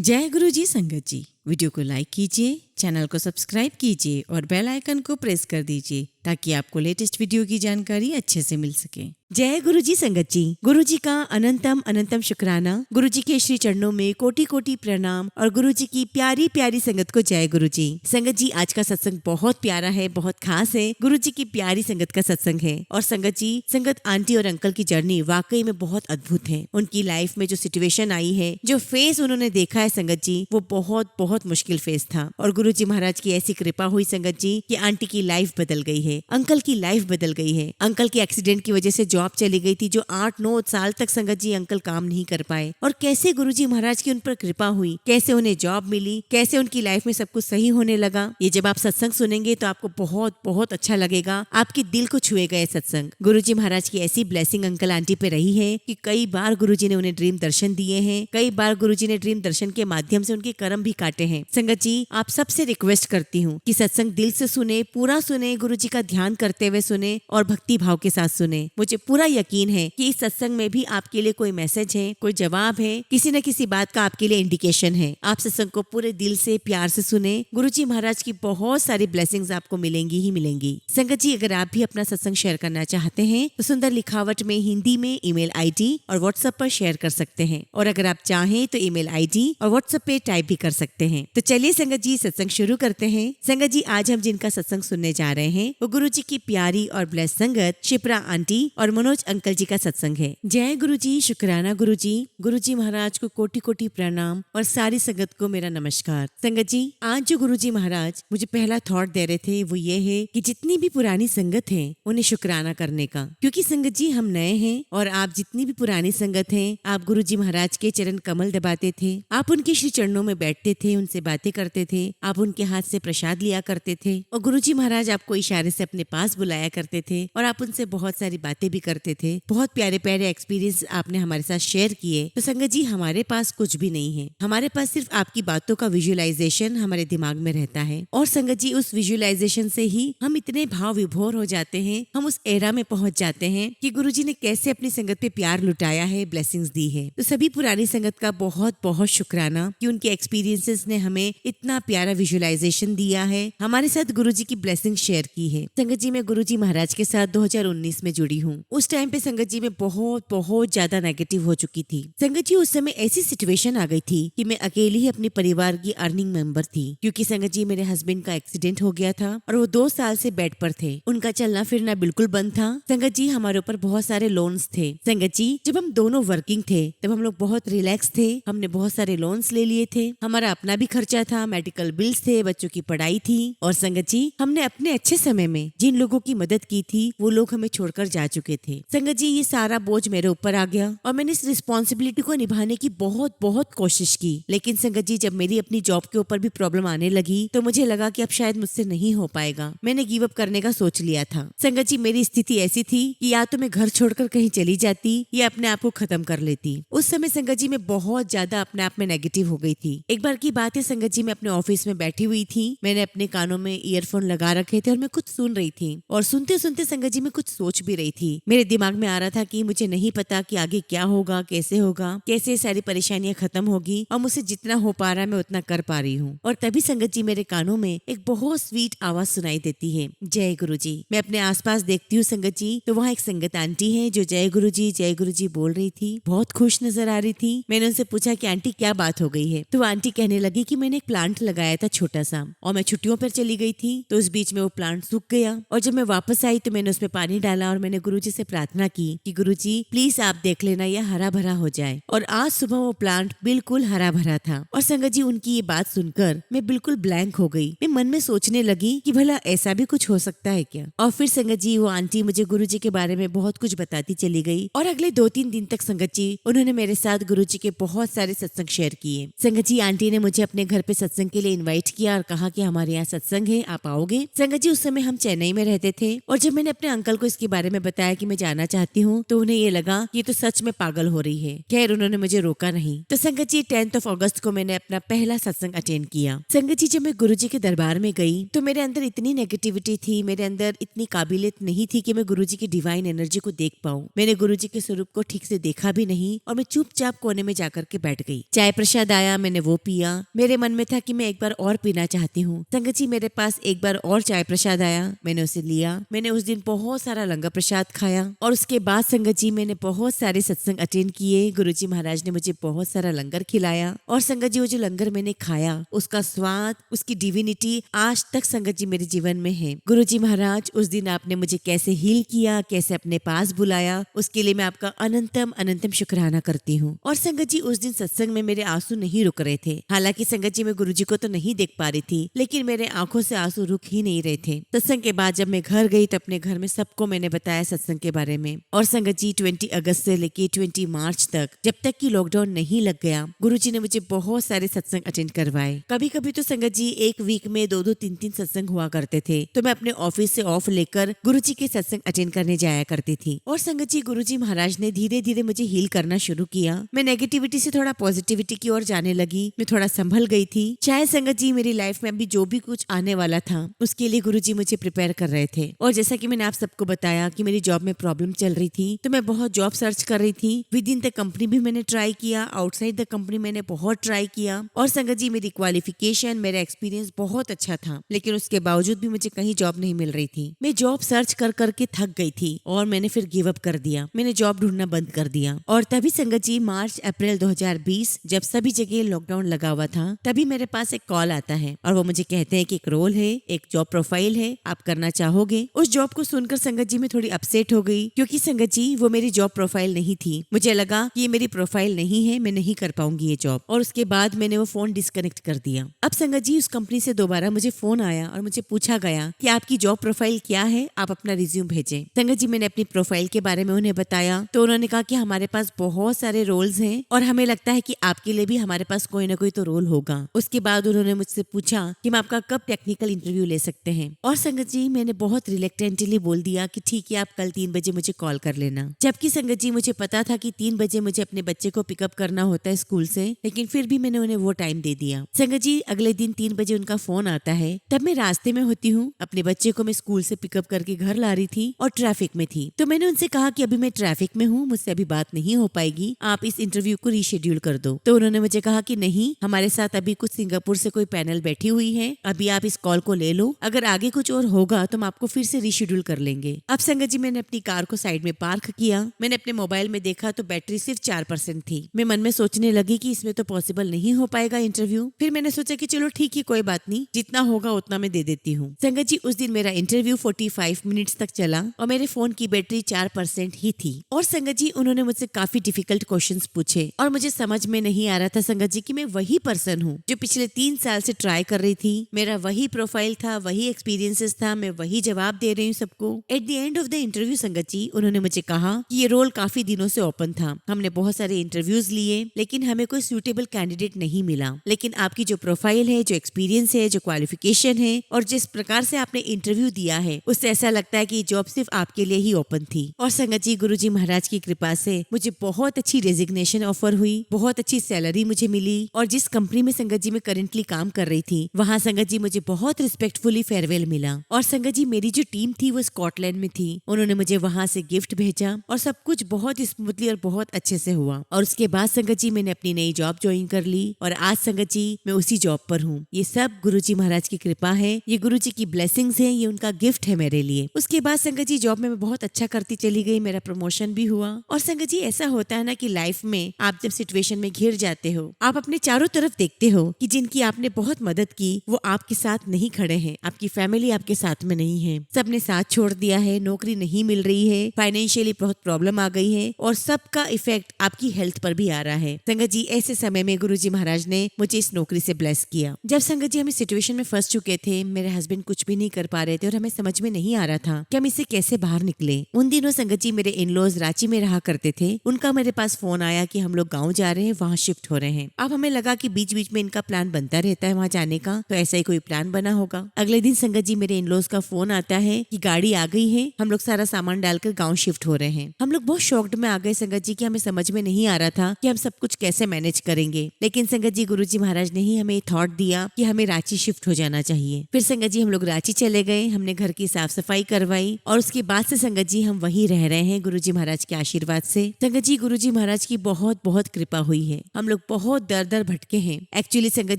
जय गुरु जी संगत जी। वीडियो को लाइक कीजिए, चैनल को सब्सक्राइब कीजिए और बेल आइकन को प्रेस कर दीजिए ताकि आपको लेटेस्ट वीडियो की जानकारी अच्छे से मिल सके। जय गुरु जी संगत जी। गुरु जी का अनंतम अनंतम शुक्राना। गुरु जी के श्री चरणों में कोटि कोटि प्रणाम और गुरु जी की प्यारी प्यारी संगत को जय गुरु जी। संगत जी, आज का सत्संग बहुत प्यारा है, बहुत खास है। गुरु जी की प्यारी संगत का सत्संग है। और संगत जी, संगत आंटी और अंकल की जर्नी वाकई में बहुत अद्भुत है। उनकी लाइफ में जो सिचुएशन आई है, जो फेस उन्होंने देखा है संगत जी, वो बहुत बहुत मुश्किल फेस था। और गुरु जी महाराज की ऐसी कृपा हुई संगत जी कि आंटी की लाइफ बदल गई है, अंकल की लाइफ बदल गई है। अंकल की एक्सीडेंट की वजह से जॉब चली गई थी, जो 8-9 साल तक संगत जी अंकल काम नहीं कर पाए। और कैसे गुरु जी महाराज की उन पर कृपा हुई, कैसे उन्हें जॉब मिली, कैसे उनकी लाइफ में सब कुछ सही होने लगा। ये जब आप सत्संग सुनेंगे तो आपको बहुत बहुत अच्छा लगेगा, आपके दिल को छुएगा ये सत्संग। गुरु जी महाराज की ऐसी ब्लेसिंग अंकल आंटी पे रही है कि कई बार गुरु जी ने उन्हें ड्रीम दर्शन दिए हैं, कई बार गुरु जी ने ड्रीम दर्शन के माध्यम से उनके कर्म भी काटे हैं। संगत जी, आप सबसे रिक्वेस्ट करती हूँ कि सत्संग दिल से सुने, पूरा सुने, गुरु जी का ध्यान करते हुए सुने और भक्ति भाव के साथ सुने। मुझे पूरा यकीन है कि इस सत्संग में भी आपके लिए कोई मैसेज है, कोई जवाब है, किसी न किसी बात का आपके लिए इंडिकेशन है। आप सत्संग को पूरे दिल से प्यार से सुने। गुरु जी महाराज की बहुत सारी ब्लेसिंग्स आपको मिलेंगी ही मिलेंगी। संगत जी, अगर आप भी अपना सत्संग शेयर करना चाहते हैं तो सुंदर लिखावट में हिंदी में ईमेल आईडी और व्हाट्सएप पर शेयर कर सकते हैं। और अगर आप चाहें तो ईमेल आईडी और व्हाट्सएप पे टाइप भी कर सकते हैं। तो चलिए संगत जी, सत्संग शुरू करते हैं। संगत जी, आज हम जिनका सत्संग सुनने जा रहे हैं वो गुरु जी की प्यारी और ब्लेस संगत शिप्रा आंटी और मनोज अंकल जी का सत्संग है। जय गुरु जी, शुक्राना गुरु जी। गुरु जी महाराज को कोटि कोटि प्रणाम और सारी संगत को मेरा नमस्कार। संगत जी, आज जो गुरु जी महाराज मुझे पहला थॉट दे रहे थे वो ये है कि जितनी भी पुरानी संगत है उन्हें शुक्राना करने का। क्योंकि संगत जी, हम नए हैं और आप जितनी भी पुरानी संगत है, आप गुरु जी महाराज के चरण कमल दबाते थे, आप उनके श्री चरणों में बैठते थे, उनसे बातें करते थे, आप उनके हाथ से प्रसाद लिया करते थे और गुरु जी महाराज आपको इशारे से अपने पास बुलाया करते थे और आप उनसे बहुत सारी बातें भी करते थे। बहुत प्यारे प्यारे एक्सपीरियंस आपने हमारे साथ शेयर किए। तो संगत जी, हमारे पास कुछ भी नहीं है, हमारे पास सिर्फ आपकी बातों का विजुअलाइजेशन हमारे दिमाग में रहता है। और संगत जी, उस विजुअलाइजेशन से ही हम इतने भाव विभोर हो जाते हैं, हम उस एरा में पहुंच जाते हैं कि गुरु जी ने कैसे अपनी संगत पे प्यार लुटाया है, ब्लेसिंग्स दी है। तो सभी पुरानी संगत का बहुत बहुत शुक्राना कि उनके एक्सपीरियंसेस ने हमें इतना प्यारा विजुअलाइजेशन दिया है, हमारे साथ गुरु जी की ब्लेसिंग शेयर की है। संगत जी, मैं गुरु जी महाराज के साथ 2019 में जुड़ी हूँ। उस टाइम पे संगत जी में बहुत बहुत ज्यादा नेगेटिव हो चुकी थी। संगत जी, उस समय ऐसी सिचुएशन आ गई थी कि मैं अकेली ही अपने परिवार की अर्निंग मेंबर थी। क्योंकि संगत जी, मेरे हस्बैंड का एक्सीडेंट हो गया था और वो 2 साल से बेड पर थे, उनका चलना फिरना बिल्कुल बंद था। संगत जी, हमारे ऊपर बहुत सारे लोन्स थे। संगत जी, जब हम दोनों वर्किंग थे तब हम लोग बहुत रिलैक्स थे, हमने बहुत सारे लोन्स ले लिए थे, हमारा अपना भी खर्चा था, मेडिकल बिल्स थे, बच्चों की पढ़ाई थी। और संगत जी, हमने अपने अच्छे समय में जिन लोगों की मदद की थी वो लोग हमें छोड़कर जा चुके थे। संगत जी, ये सारा बोझ मेरे ऊपर आ गया और मैंने इस रिस्पॉन्सिबिलिटी को निभाने की बहुत बहुत कोशिश की। लेकिन संगत जी, जब मेरी अपनी जॉब के ऊपर भी प्रॉब्लम आने लगी तो मुझे लगा कि अब शायद मुझसे नहीं हो पाएगा। मैंने गिव अप करने का सोच लिया था। संगत जी, मेरी स्थिति ऐसी थी कि या तो मैं घर छोड़कर कहीं चली जाती या अपने आप को खत्म कर लेती। उस समय संगत जी, मैं बहुत ज्यादा अपने आप में नेगेटिव हो गई थी। एक बार की बात है संगत जी, मैं अपने ऑफिस में बैठी हुई थी, मैंने अपने कानों में ईयरफोन लगा रखे थे और मैं कुछ सुन रही थी। और सुनते सुनते संगत जी, मैं कुछ सोच भी रही थी। मेरे दिमाग में आ रहा था कि मुझे नहीं पता कि आगे क्या होगा, कैसे होगा, कैसे सारी परेशानियां खत्म होगी और मुझसे जितना हो पा रहा है मैं उतना कर पा रही हूँ। और तभी संगत जी, मेरे कानों में एक बहुत स्वीट आवाज सुनाई देती है, जय गुरु जी। मैं अपने आसपास देखती हूँ संगत जी, तो वहाँ एक संगत आंटी है जो जय गुरु जी बोल रही थी, बहुत खुश नजर आ रही थी। मैंने उनसे पूछा कि आंटी क्या बात हो गई है। तो आंटी कहने लगी कि मैंने एक प्लांट लगाया था छोटा सा और मैं छुट्टियों पर चली गई थी, तो उस बीच में वो प्लांट सूख गया और जब मैं वापस आई तो मैंने उसमें पानी डाला और मैंने गुरुजी से प्रार्थना की कि गुरुजी प्लीज आप देख लेना यह हरा भरा हो जाए। और आज सुबह वो प्लांट बिल्कुल हरा भरा था। और संगत जी, उनकी ये बात सुनकर मैं बिल्कुल ब्लैंक हो गई। मैं मन में सोचने लगी कि भला ऐसा भी कुछ हो सकता है क्या। और फिर संगत जी, वो आंटी मुझे गुरुजी के बारे में बहुत कुछ बताती चली गई और अगले 2-3 दिन तक संगत जी, उन्होंने मेरे साथ गुरुजी के बहुत सारे सत्संग शेयर किए। संगत जी, आंटी ने मुझे मुझे अपने घर पे सत्संग के लिए इनवाइट किया और कहा कि हमारे यहाँ सत्संग है, आप आओगे। संगत जी उस समय हम चेन्नई में रहते थे और जब मैंने अपने अंकल को इसके बारे में बताया कि मैं जाना चाहती हूँ तो उन्हें ये लगा कि ये तो सच में पागल हो रही है। खैर उन्होंने मुझे रोका नहीं। तो संगत जी 10 अगस्त को मैंने अपना पहला सत्संग अटेंड किया। संगत जी जब मैं गुरुजी के दरबार में गई तो मेरे अंदर इतनी नेगेटिविटी थी, मेरे अंदर इतनी काबिलियत नहीं थी कि मैं गुरुजी की डिवाइन एनर्जी को देख पाऊं। मैंने गुरुजी के स्वरूप को ठीक से देखा भी नहीं और मैं चुपचाप कोने में जाकर के बैठ गई। चाय प्रसाद आया, मैंने वो पिया। मेरे मन में था कि मैं एक बार और पीना चाहती हूँ। संगत जी मेरे पास एक बार और चाय प्रसाद आया, मैंने उसे लिया। मैंने उस दिन बहुत सारा लंगर प्रसाद खाया और उसके बाद संगत जी मैंने बहुत सारे सत्संग अटेंड किए। गुरुजी महाराज ने मुझे बहुत सारा लंगर खिलाया और संगत जी वो जो लंगर मैंने खाया उसका स्वाद, उसकी डिविनिटी आज तक संगत जी मेरे जीवन में है। गुरुजी महाराज उस दिन आपने मुझे कैसे हील किया, कैसे अपने पास बुलाया, उसके लिए मैं आपका अनंतम अनंतम शुक्राना करती हूँ। और संगत जी उस दिन सत्संग में मेरे आंसू नहीं रुक रहे थे। हालांकि संगत जी मैं गुरुजी को तो नहीं देख पा रही थी, लेकिन मेरे आंखों से आंसू रुक ही नहीं रहे थे। सत्संग के बाद जब मैं घर गई तो अपने घर में सबको मैंने बताया सत्संग के बारे में। और संगत जी 20 अगस्त से लेके 20 मार्च तक, जब तक कि लॉकडाउन नहीं लग गया, गुरुजी ने मुझे बहुत सारे सत्संग अटेंड करवाए। कभी कभी तो संगत जी एक वीक में 2-2, 3-3 सत्संग हुआ करते थे, तो मैं अपने ऑफिस से ऑफ लेकर गुरुजी के सत्संग अटेंड करने जाया करती थी। और संगत जी गुरुजी महाराज ने धीरे धीरे मुझे हील करना शुरू किया। मैं नेगेटिविटी से थोड़ा पॉजिटिविटी की ओर जाने लगी। मैं थोड़ा संभल गई थी। शायद संगत जी मेरी लाइफ में अभी जो भी कुछ आने वाला था उसके लिए गुरुजी मुझे प्रिपेयर कर रहे थे। और जैसा कि मैंने आप सबको बताया कि मेरी जॉब में प्रॉब्लम चल रही थी, तो मैं बहुत जॉब सर्च कर रही थी। विद इन द कंपनी भी मैंने ट्राई किया, आउटसाइड द कंपनी मैंने बहुत ट्राई किया। और संगत जी मेरी क्वालिफिकेशन, मेरा एक्सपीरियंस बहुत अच्छा था, लेकिन उसके बावजूद भी मुझे कहीं जॉब नहीं मिल रही थी। मैं जॉब सर्च कर करके थक गई थी और मैंने फिर गिव अप कर दिया। मैंने जॉब ढूंढना बंद कर दिया। और तभी संगत जी मार्च अप्रैल 2020 जब सभी जगह लॉकडाउन लगा हुआ था, तभी मेरे पास एक कॉल आता है और वो मुझे कहते हैं कि एक रोल है, एक जॉब प्रोफाइल है, आप करना चाहोगे। उस जॉब को सुनकर संगत जी मैं थोड़ी अपसेट हो गई, क्योंकि संगत जी वो मेरी जॉब प्रोफाइल नहीं थी। मुझे लगा कि ये मेरी प्रोफाइल नहीं है, मैं नहीं कर पाऊंगी ये जॉब। और उसके बाद मैंने वो फोन डिस्कनेक्ट कर दिया। अब संगत जी उस कंपनी से दोबारा मुझे फोन आया और मुझे पूछा गया कि आपकी जॉब प्रोफाइल क्या है, आप अपना रिज्यूम भेजें। संगत जी मैंने अपनी प्रोफाइल के बारे में उन्हें बताया, तो उन्होंने कहा कि हमारे पास बहुत सारे रोल्स हैं और हमें लगता है कि आपके लिए भी हमारे पास कोई ना कोई तो रोल होगा। उसके बाद उन्होंने मुझसे पूछा कि मैं आपका कब टेक्निकल इंटरव्यू ले सकते हैं। और संगत जी मैंने बहुत रिलेक्टेंटली बोल दिया कि ठीक है, आप कल 3 बजे मुझे कॉल कर लेना। जबकि संगत जी मुझे पता था कि 3 बजे मुझे अपने बच्चे को पिकअप करना होता है स्कूल से, लेकिन फिर भी मैंने उन्हें वो टाइम दे दिया। संगत जी अगले दिन 3 बजे उनका फोन आता है, तब मैं रास्ते में होती हूँ। अपने बच्चे को मैं स्कूल से पिकअप करके घर ला रही थी और ट्रैफिक में थी। तो मैंने उनसे कहा कि अभी मैं ट्रैफिक में हूँ, मुझसे अभी बात नहीं हो पाएगी, आप इस इंटरव्यू को रीशेड्यूल कर दो। तो उन्होंने मुझे कहा कि नहीं, हमारे साथ अभी कुछ सिंगापुर से कोई पैनल बैठी हुई है, अभी आप इस कॉल को ले लो, अगर आगे कुछ और होगा तो हम आपको फिर से रीशेड्यूल कर लेंगे। अब संगत जी मैंने अपनी कार को साइड में पार्क किया। मैंने अपने मोबाइल में देखा तो बैटरी सिर्फ 4% थी। मैं मन में सोचने लगी कि इसमें तो पॉसिबल नहीं हो पाएगा इंटरव्यू। फिर मैंने सोचा कि चलो ठीक है, कोई बात नहीं, जितना होगा उतना मैं दे देती हूँ। संगत जी उस दिन मेरा इंटरव्यू 45 मिनट्स तक चला और मेरे फोन की बैटरी 4% ही थी। और संगत जी उन्होंने मुझसे काफी डिफिकल्ट क्वेश्चंस पूछे और मुझे समझ में नहीं आ रहा था संगत जी कि मैं वही पर्सन हूँ जो पिछले 3 साल से ट्राई कर रही थी। मेरा वही प्रोफाइल था, वही एक्सपीरियंसेस था, मैं वही जवाब दे रही हूँ सबको। At the end of the interview संगत जी उन्होंने मुझे कहा कि ये रोल काफी दिनों से ओपन था, हमने बहुत सारे इंटरव्यूज लिए लेकिन हमें कोई सूटेबल कैंडिडेट नहीं मिला, लेकिन आपकी जो प्रोफाइल है, जो एक्सपीरियंस है, जो क्वालिफिकेशन है और जिस प्रकार से आपने इंटरव्यू दिया है, उससे ऐसा लगता है कि जॉब सिर्फ आपके लिए ही ओपन थी। और संगत जी गुरुजी महाराज की कृपा से मुझे बहुत अच्छी रेजिग्नेशन ऑफर हुई, बहुत अच्छी सैलरी मुझे मिली। और जिस कंपनी में संगत जी मैं करंटली काम कर रही थी, वहाँ संगत जी मुझे बहुत रिस्पेक्टफुली फेयरवेल मिला। और संगत जी मेरी जो टीम थी वो स्कॉटलैंड में थी, उन्होंने मुझे वहाँ से गिफ्ट भेजा और सब कुछ बहुत स्मूथली और बहुत अच्छे से हुआ। और उसके बाद संगत जी मैंने अपनी नई जॉब ज्वाइन कर ली और आज संगत जी मैं उसी जॉब पर हूँ। ये सब गुरुजी महाराज की कृपा है, ये गुरुजी की ब्लेसिंग्स है, ये उनका गिफ्ट है मेरे लिए। उसके बाद संगत जी जॉब में मैं बहुत अच्छा करती चली गई, मेरा प्रमोशन भी हुआ। और संगत जी ऐसा होता है ना कि लाइफ में आप जब सिचुएशन में घिर जाते हो, आप अपने चारों तरफ देखते हो कि जिनकी आपने बहुत मदद की वो आपके साथ नहीं खड़े हैं, आपकी फैमिली आपके साथ में नहीं है, सबने साथ छोड़ दिया है, नौकरी नहीं मिल रही है, फाइनेंशियली बहुत प्रॉब्लम आ गई है और सबका इफेक्ट आपकी हेल्थ पर भी आ रहा है। संगत जी ऐसे समय में गुरुजी महाराज ने मुझे इस नौकरी से ब्लेस किया। जब संगत जी हम इस सिचुएशन में फंस चुके थे, मेरे हस्बैंड कुछ भी नहीं कर पा रहे थे और हमें समझ में नहीं आ रहा था कि हम इससे कैसे बाहर निकले। उन दिनों संगत जी मेरे इन-लॉज रांची में रहा करते थे, उनका मेरे पास फोन आया कि हम लोग गाँव जा रहे हैं, वहाँ शिफ्ट हो रहे हैं। अब हमें लगा कि बीच बीच बीच में इनका प्लान बनता रहता है वहाँ जाने का, तो ऐसा ही कोई प्लान बना होगा। अगले दिन संगत जी मेरे इन-लॉज का फोन आता है कि गाड़ी आ गई है, हम लोग सारा सामान डालकर गाँव शिफ्ट हो रहे हैं। हम लोग बहुत शॉक्ड में आ गए संगत जी कि हमें समझ में नहीं आ रहा था कि हम सब कुछ कैसे मैनेज करेंगे। लेकिन संगत जी गुरुजी महाराज ने ही हमें थॉट दिया कि हमें रांची शिफ्ट हो जाना चाहिए। फिर संगत जी हम लोग रांची चले गए, हमने घर की साफ सफाई करवाई और उसके बाद से संगत जी हम वहीं रह रहे हैं गुरुजी महाराज के आशीर्वाद से। संगत जी गुरुजी महाराज की बहुत बहुत कृपा हुई है। हम लोग बहुत दर दर भटके हैं। एक्चुअली संगत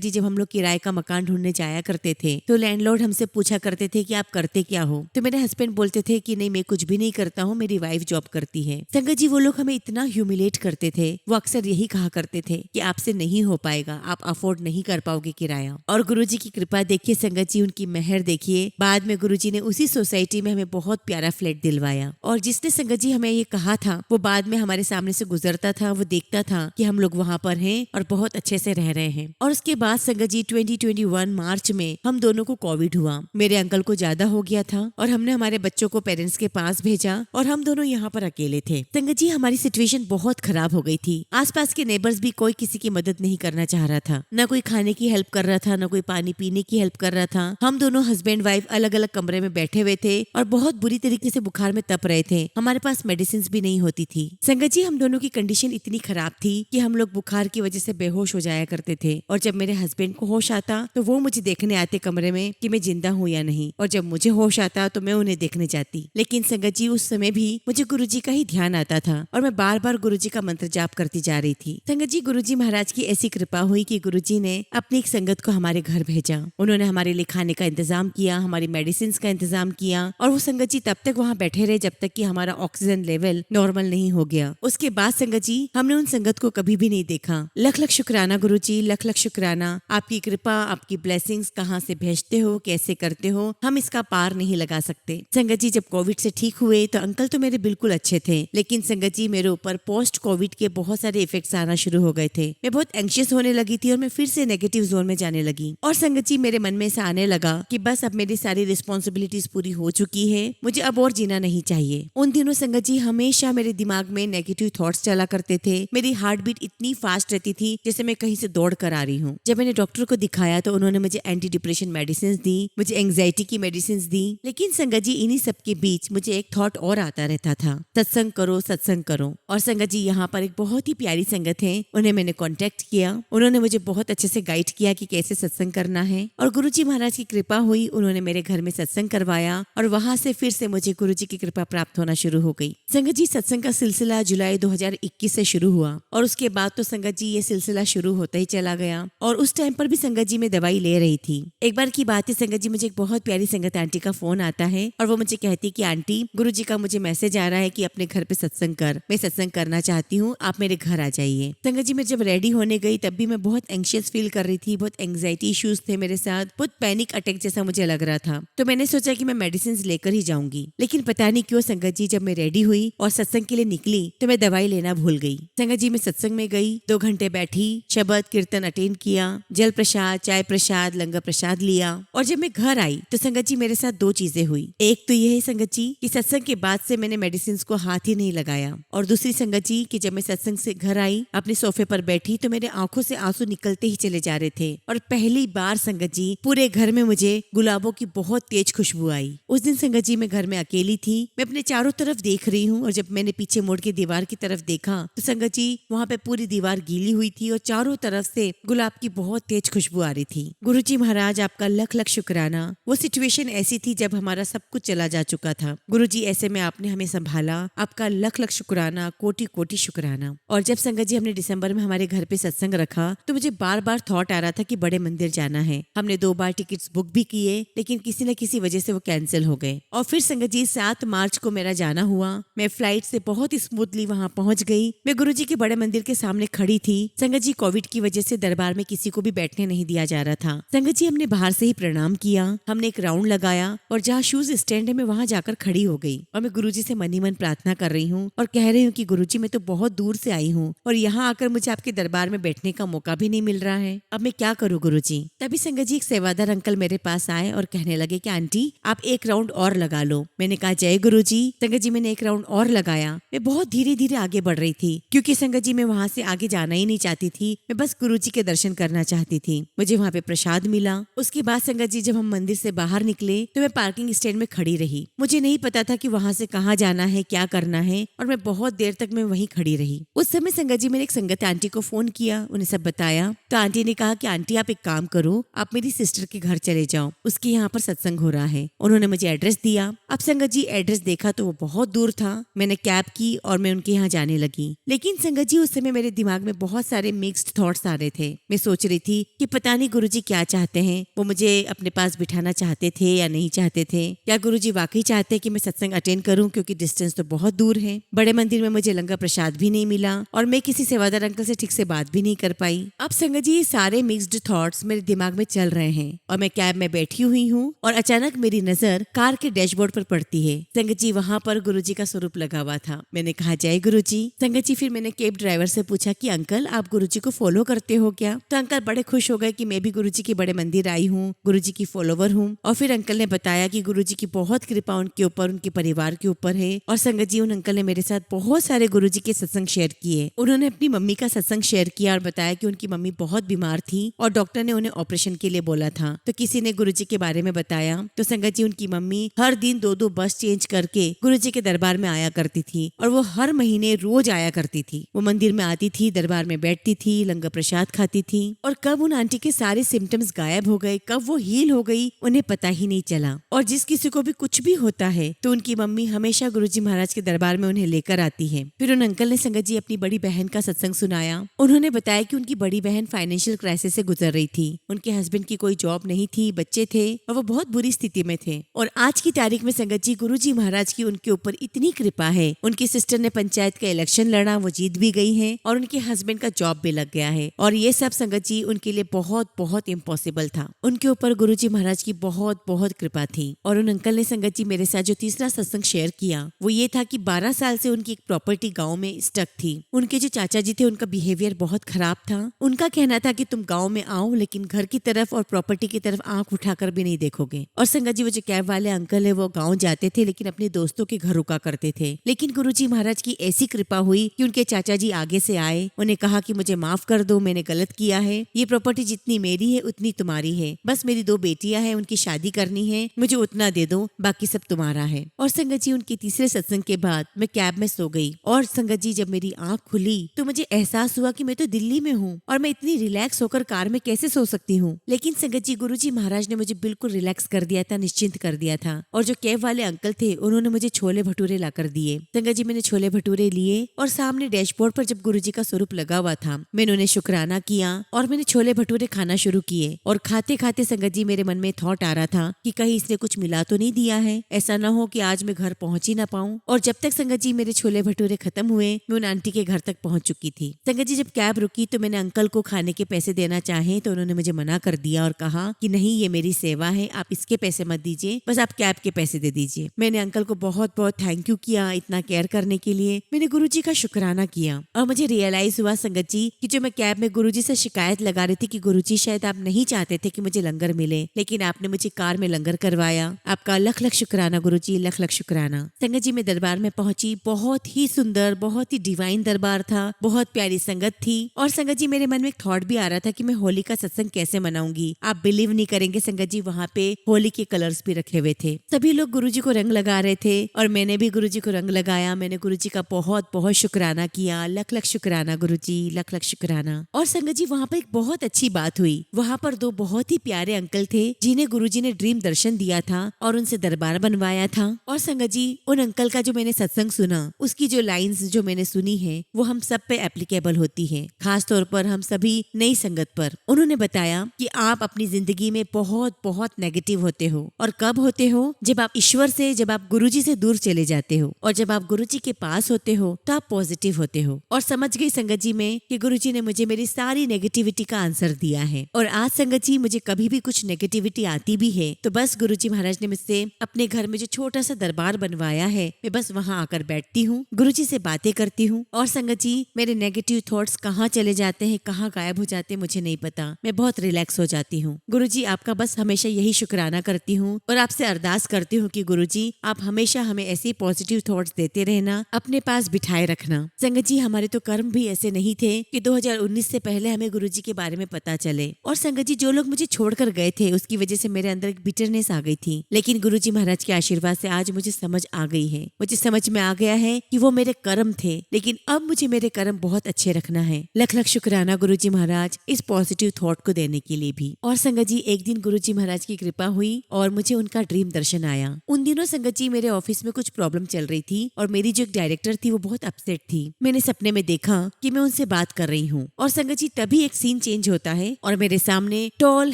जी जब हम लोग किराए का मकान ढूंढने जाया करते थे तो लैंडलॉर्ड हमसे पूछा करते थे कि आप करते क्या हो, तो मेरे हस्बैंड बोलते थे कि नहीं मैं कुछ भी नहीं करता हूँ, मेरी वाइफ जॉब करती है। संगत जी वो लोग हमें इतना ह्यूमिलेट करते थे, वो अक्सर यही कहा करते थे कि आपसे नहीं हो पाएगा, आप अफोर्ड नहीं कर पाओगे किराया। और गुरुजी की कृपा देखिए संगत जी, उनकी मेहर देखिए, बाद में गुरुजी ने उसी सोसाइटी में हमें बहुत प्यारा फ्लैट दिलवाया। और जिसने संगत जी हमें ये कहा था वो बाद में हमारे सामने से गुजरता था, वो देखता था कि हम लोग वहाँ पर हैं और बहुत अच्छे से रह रहे हैं। और उसके बाद संगत जी 2021 मार्च में हम दोनों को कोविड हुआ। मेरे अंकल को ज्यादा हो गया था और हमने हमारे बच्चों को पेरेंट्स के पास भेजा और हम दोनों यहाँ पर अकेले थे। संगत जी हमारी सिचुएशन बहुत खराब हो गई थी। आसपास के नेबर्स भी कोई किसी की मदद नहीं करना चाह रहा था, न कोई खाने की हेल्प कर रहा था, न कोई पानी पीने की हेल्प कर रहा था। हम दोनों हस्बैंड वाइफ अलग अलग कमरे में बैठे हुए थे और बहुत बुरी तरीके से बुखार में तप रहे थे। हमारे पास मेडिसिन भी नहीं होती थी। संगत जी हम दोनों की कंडीशन इतनी खराब थी कि हम लोग बुखार की वजह से बेहोश हो जाया करते थे। और जब मेरे हस्बैंड को होश आता तो वो मुझे देखने आते कमरे में कि मैं जिंदा हूँ या नहीं, और जब मुझे होश आता तो मैं उन्हें देखने जाती। लेकिन संगत जी उस समय भी मुझे गुरुजी का ही ध्यान आता था और मैं बार बार गुरुजी का मंत्र जाप करती जा रही थी। संगत जी गुरुजी महाराज की ऐसी कृपा हुई कि गुरुजी ने अपनी एक संगत को हमारे घर भेजा। उन्होंने हमारे लिए खाने का इंतजाम किया, हमारी मेडिसिन का इंतजाम किया और वो संगत जी तब तक वहाँ बैठे रहे जब तक कि हमारा ऑक्सीजन लेवल नॉर्मल नहीं हो गया। उसके बाद संगत जी हमने उन संगत को कभी भी नहीं देखा। लख लख शुक्राना गुरुजी, लख लख शुक्राना। आपकी कृपा, आपकी ब्लेसिंग्स कहाँ से भेजते हो, कैसे करते हो, हम इसका पार नहीं लगा सकते। संगत जी जब कोविड से ठीक हुए तो अंकल तो मेरे बिल्कुल अच्छे थे, लेकिन संगत जी मेरे ऊपर पोस्ट कोविड के बहुत सारे इफेक्ट्स आना शुरू हो गए थे। मैं बहुत एंग्शियस होने लगी थी और मैं फिर से नेगेटिव जोन में जाने लगी। और संगत जी मेरे मन में ऐसा आने लगा कि बस अब मेरी सारी रिस्पॉन्सिबिलिटीज पूरी हो चुकी है, मुझे अब और जीना नहीं चाहिए। उन दिनों संगत जी हमेशा मेरे दिमाग में नेगेटिव थॉट्स चला करते थे। मेरी हार्ट बीट इतनी फास्ट रहती थी जैसे मैं कहीं से दौड़ कर आ रही हूँ। जब मैंने डॉक्टर को दिखाया तो उन्होंने मुझे एंटी डिप्रेशन मेडिसिन दी, मुझे एंग्जाइटी की मेडिसिन दी। लेकिन संगत जी इन्हीं सब के बीच मुझे एक थॉट और आता रहता था, सत्संग करो, सत्संग करो। और संगत जी यहाँ पर एक बहुत ही प्यारी संगत है, उन्हें मैंने कांटेक्ट किया। उन्होंने मुझे बहुत अच्छे से गाइड किया कि कैसे सत्संग करना है और गुरुजी महाराज की कृपा हुई, उन्होंने मेरे घर में सत्संग करवाया और वहां से फिर से मुझे गुरुजी की कृपा प्राप्त होना शुरू हो गई। संगत जी सत्संग का सिलसिला जुलाई 2021 से शुरू हुआ और उसके बाद तो संगत जी ये सिलसिला शुरू होता ही चला गया। और उस टाइम पर भी संगत जी मैं दवाई ले रही थी। एक बार की बात है, संगत जी मुझे एक बहुत प्यारी संगत आंटी का फोन आता है और वो मुझे कहती कि आंटी गुरुजी का मुझे मैसेज आ रहा है कि अपने घर पे सत्संग कर, मैं सत्संग करना चाहती हूँ, आप मेरे घर आ जाइए। संगत जी मैं जब रेडी होने गई तब भी मैं बहुत एंग्शियस फील कर रही थी, बहुत एंग्जाइटी इश्यूज थे मेरे साथ, बहुत पैनिक अटैक जैसा मुझे लग रहा था। तो मैंने सोचा कि मैं मेडिसिन लेकर ही जाऊंगी। लेकिन पता नहीं क्यों संगत जी जब मैं रेडी हुई और सत्संग के लिए निकली तो मैं दवाई लेना भूल गई। संगत जी मैं सत्संग में गई, 2 घंटे बैठी, शबद कीर्तन अटेंड किया, जल प्रसाद, चाय प्रसाद, लंगर प्रसाद लिया। और जब मैं घर आई तो संगत जी मेरे साथ 2 चीजें हुई। एक तो ये है संगत जी कि सत्संग के बाद से मैंने मेडिसिन को हाथ ही नहीं लगाया, और दूसरी संगत जी कि जब मैं सत्संग से घर आई अपने सोफे पर बैठी तो मेरे आंखों से आंसू निकलते ही चले जा रहे थे। और पहली बार संगत जी पूरे घर में मुझे गुलाबों की बहुत तेज खुशबू आई। उस दिन संगत जी मैं घर में अकेली थी, मैं अपने चारों तरफ देख रही हूँ और जब मैंने पीछे मुड़ के दीवार की तरफ देखा तो संगत जी वहाँ पे पूरी दीवार गीली हुई थी और चारों तरफ से गुलाब की बहुत तेज खुशबू आ रही थी। गुरुजी महाराज आपका लख लख शुक्राना। वो सिचुएशन ऐसी थी जब हमारा सब कुछ चला जा चुका था। गुरुजी ऐसे में आपने हमें संभाला, आपका लख लख शुक्राना, कोटि कोटि शुक्राना। और जब संगत जी हमने दिसंबर में हमारे घर पे सत्संग रखा तो मुझे बार बार थॉट आ रहा था कि बड़े मंदिर जाना है। हमने 2 बार टिकट्स बुक भी किए लेकिन किसी न किसी वजह से वो कैंसिल हो गए। और फिर संगत जी 7 मार्च को मेरा जाना हुआ। मैं फ्लाइट से बहुत स्मूथली वहाँ पहुँच गई। मैं गुरुजी के बड़े मंदिर के सामने खड़ी थी। संगत जी कोविड की वजह से दरबार में किसी को भी बैठने नहीं दिया जा रहा था। संगत जी हमने बाहर से ही प्रणाम किया, हमने एक राउंड लगाया और जहाँ शूज स्टैंड है मैं वहाँ जाकर खड़ी हो गई और मैं गुरुजी से मन ही मन प्रार्थना कर रही हूँ और कह रही हूँ कि गुरुजी मैं तो बहुत दूर से आई हूँ और यहाँ आकर मुझे आपके दरबार में बैठने का मौका भी नहीं मिल रहा है, अब मैं क्या करूँ गुरुजी। तभी संगत जी एक सेवादार अंकल मेरे पास आए और कहने लगे कि आंटी आप एक राउंड और लगा लो। मैंने कहा जय गुरुजी। संगत जी मैंने एक राउंड और लगाया। मैं बहुत धीरे धीरे आगे बढ़ रही थी क्योंकि संगत जी मैं वहां से आगे जाना ही नहीं चाहती थी। मैं बस गुरुजी गुरुजी के दर्शन करना चाहती थी। मुझे वहाँ पे प्रसाद मिला। उसके बाद संगत जी जब हम मंदिर से बाहर निकले तो मैं पार्किंग स्टैंड में खड़ी रही। मुझे नहीं पता था कि वहाँ से कहाँ जाना है, क्या करना है, और मैं बहुत देर तक मैं वहीं खड़ी रही। उस समय संगत जी मैंने एक संगत आंटी को फोन किया, उन्हें सब बताया। तो आंटी ने कहा कि आंटी आप एक काम करो, आप मेरी सिस्टर के घर चले जाओ, उसके यहाँ पर सत्संग हो रहा है। उन्होंने मुझे एड्रेस दिया। अब संगत जी एड्रेस देखा तो वो बहुत दूर था। मैंने कैब की और मैं उनके यहाँ जाने लगी। लेकिन संगत जी उस समय मेरे दिमाग में बहुत सारे मिक्स्ड थॉट्स आ रहे थे। मैं सोच रही थी कि पता नहीं गुरुजी क्या चाहते हैं, वो मुझे अपने पास बिठाना चाहते थे या नहीं चाहते थे, या गुरुजी वाकई चाहते कि मैं सत्संग अटेंड करूं क्योंकि डिस्टेंस तो बहुत दूर है। बड़े मंदिर में मुझे लंगर प्रसाद भी नहीं मिला और मैं किसी सेवादार अंकल से ठीक से बात भी नहीं कर पाई। अब संगत जी ये सारे मिक्स्ड थॉट्स मेरे दिमाग में चल रहे हैं और मैं कैब में बैठी हुई हूँ और अचानक मेरी नजर कार के डैशबोर्ड पर पड़ती है। संगत जी वहाँ पर गुरुजी का स्वरूप लगा हुआ था। मैंने कहा जय गुरुजी। संगत जी फिर मैंने कैब ड्राइवर से पूछा कि अंकल आप गुरुजी को फॉलो करते हो क्या? तो अंकल बड़े खुश हो गए कि मैं भी गुरुजी के बड़े मंदिर आई हूँ, गुरुजी की फॉलोवर हूँ। और फिर अंकल ने बताया कि गुरुजी की बहुत कृपा उनके ऊपर, उनके परिवार के ऊपर है। और संगत जी उन अंकल ने मेरे साथ बहुत सारे गुरुजी के सत्संग शेयर किए। उन्होंने अपनी मम्मी का सत्संग शेयर किया और बताया कि उनकी मम्मी बहुत बीमार थी और डॉक्टर ने उन्हें ऑपरेशन के लिए बोला था। तो किसी ने गुरुजी के बारे में बताया। तो संगत जी उनकी मम्मी हर दिन 2-2 बस चेंज करके गुरुजी के दरबार में आया करती थी और वो हर महीने रोज आया करती थी। वो मंदिर में आती थी, दरबार में बैठती थी, लंगर प्रसाद खाती थी। और कब उन आंटी के सारे सिम्टम्स गायब हो गए, कब वो हील हो गई, उन्हें पता ही नहीं चला। और जिस किसी को भी कुछ भी होता है तो उनकी मम्मी हमेशा गुरुजी महाराज के दरबार में उन्हें लेकर आती है। फिर उन अंकल ने संगत जी अपनी बड़ी बहन का सत्संग सुनाया। उन्होंने बताया कि उनकी बड़ी बहन फाइनेंशियल क्राइसिस से गुजर रही थी। उनके हस्बैंड की कोई जॉब नहीं थी, बच्चे थे और वो बहुत बुरी स्थिति में थे। और आज की तारीख में संगत जी गुरुजी महाराज की उनके ऊपर इतनी कृपा है। उनकी सिस्टर ने पंचायत का इलेक्शन लड़ा, वो जीत भी गई है और उनके हस्बैंड का जॉब भी लग गया है। और ये सब संगत जी उनके लिए बहुत बहुत इम्पॉसिबल था। उनके ऊपर गुरुजी महाराज की बहुत बहुत कृपा थी। और उन अंकल ने संगत जी मेरे साथ जो तीसरा सत्संग शेयर किया वो ये था कि 12 साल से उनकी एक प्रॉपर्टी गांव में स्टक थी। उनके जो चाचा जी थे उनका बिहेवियर बहुत खराब था। उनका कहना था कि तुम गांव में आओ लेकिन घर की तरफ और प्रॉपर्टी की तरफ आंख उठाकर भी नहीं देखोगे। और संगत जी वो जो कैब वाले अंकल है वो गाँव जाते थे लेकिन अपने दोस्तों के घर रुका करते थे। लेकिन गुरुजी महाराज की ऐसी कृपा हुई कि उनके चाचा जी आगे से आए, उन्हें कहा कि मुझे माफ कर दो, मैंने गलत किया है, ये प्रॉपर्टी जितनी मेरी है उतनी तुम्हारी है, बस मेरी 2 बेटियां हैं, उनकी शादी करनी है, मुझे उतना दे दो, बाकी सब तुम्हारा है। और संगत जी उनके तीसरे सत्संग के बाद मैं कैब में सो गई। और संगत जी जब मेरी आंख खुली तो मुझे एहसास हुआ कि मैं तो दिल्ली में हूँ और मैं इतनी रिलैक्स होकर कार में कैसे सो सकती हूँ। लेकिन संगत जी गुरुजी महाराज ने मुझे बिल्कुल रिलैक्स कर दिया था, निश्चिंत कर दिया था। और जो कैब वाले अंकल थे उन्होंने मुझे छोले भटूरे ला कर दिए। संगत जी मैंने छोले भटूरे लिए और सामने डैशबोर्ड पर जब गुरुजी का स्वरूप लगा हुआ था मैंने उन्हें शुक्राना किया और मैंने छोले भटूरे खाना शुरू किए। और खाते खाते संगत जी मेरे मन में थॉट आ रहा था कि कहीं इसने कुछ मिला तो नहीं दिया है, ऐसा ना हो कि आज मैं घर पहुंच ही ना पाऊं। और जब तक संगत जी मेरे छोले भटूरे खत्म हुए मैं उन आंटी के घर तक पहुंच चुकी थी। संगत जी जब कैब रुकी तो मैंने अंकल को खाने के पैसे देना चाहे तो उन्होंने मुझे मना कर दिया और कहा कि नहीं ये मेरी सेवा है, आप इसके पैसे मत दीजिए, बस आप कैब के पैसे दे दीजिए। मैंने अंकल को बहुत बहुत थैंक यू किया इतना केयर करने के लिए। मैंने गुरुजी का शुक्राना किया और मुझे रियलाइज हुआ संगत जी कि जो मैं कैब में गुरुजी से शिकायत लगा रही थी कि गुरुजी शायद आप नहीं चाहते थे कि मुझे लंगर मिले, लेकिन आपने मुझे कार में लंगर करवाया। आपका लख लख शुक्राना गुरुजी, लख लख शुक्राना। संगत जी मैं दरबार में पहुंची, बहुत ही सुंदर, बहुत ही डिवाइन दरबार था, बहुत प्यारी संगत थी। और संगत जी मेरे मन में एक थॉट भी आ रहा था कि मैं होली का सत्संग कैसे मनाऊंगी। आप बिलीव नहीं करेंगे संगत जी वहाँ पे होली के कलर्स भी रखे हुए थे। सभी लोग गुरुजी को रंग लगा रहे थे और मैंने भी गुरुजी को रंग लगाया। मैंने गुरुजी का बहुत बहुत शुक्राना किया, लख लख शुक्राना गुरुजी, लख लख शुक्राना। और संगत जी वहाँ पर एक बहुत अच्छी बात हुई। वहाँ पर 2 बहुत ही प्यारे अंकल थे जिन्हें गुरुजी ने ड्रीम दर्शन दिया था और उनसे दरबार बनवाया था। और संगत जी उन अंकल का जो मैंने सत्संग सुना उसकी जो लाइन्स जो मैंने सुनी है वो हम सब पे एप्लीकेबल होती है, खास तौर पर हम सभी नई संगत पर। उन्होंने बताया कि आप अपनी जिंदगी में बहुत बहुत नेगेटिव होते हो और कब होते हो, जब आप ईश्वर से, जब आप गुरुजी से दूर चले जाते हो, और जब आप गुरुजी के पास होते हो तो आप पॉजिटिव होते हो। और समझ गई संगत जी में कि गुरुजी ने मुझे मेरी सारी नेगेटिविटी का आंसर दिया है। और आज संगत जी मुझे कभी भी कुछ नेगेटिविटी आती भी है तो बस गुरुजी महाराज ने मुझसे अपने घर में जो छोटा सा दरबार बनवाया है मैं बस वहाँ आकर बैठती हूँ, गुरुजी से बातें करती हूँ। और संगत जी मेरे नेगेटिव थॉट्स कहाँ चले जाते हैं, कहाँ गायब हो जाते हैं मुझे नहीं पता, मैं बहुत रिलैक्स हो जाती हूँ। गुरुजी आपका बस हमेशा यही शुक्राना करती हूँ और आपसे अरदास करती हूँ कि गुरुजी आप हमेशा हमें ऐसे पॉजिटिव थॉट्स देते रहना, अपने पास बिठाए रखना। संगत जी हमारे तो कर्म भी ऐसे नहीं थे कि 2019 से पहले हमें गुरुजी के बारे में पता चले। और संगत जी जो लोग मुझे छोड़कर गए थे उसकी वजह से मेरे अंदर एक बिटरनेस आ गई थी, लेकिन गुरुजी महाराज के आशीर्वाद से आज मुझे समझ आ गई है। मुझे समझ में आ गया है कि वो मेरे कर्म थे, लेकिन अब मुझे मेरे कर्म बहुत अच्छे रखना है। लख लख शुक्राना गुरुजी महाराज इस पॉजिटिव थॉट को देने के लिए भी। और संगत जी एक दिन गुरुजी महाराज की कृपा हुई और मुझे उनका ड्रीम दर्शन आया। उन दिनों संगत जी मेरे ऑफिस में कुछ प्रॉब्लम चल रही थी और मेरी जो एक डायरेक्टर थी वो बहुत अपसेट थी। मैंने सपने में देखा कि मैं उनसे बात कर रही हूँ और संगत जी तभी एक सीन चेंज होता है और मेरे सामने टॉल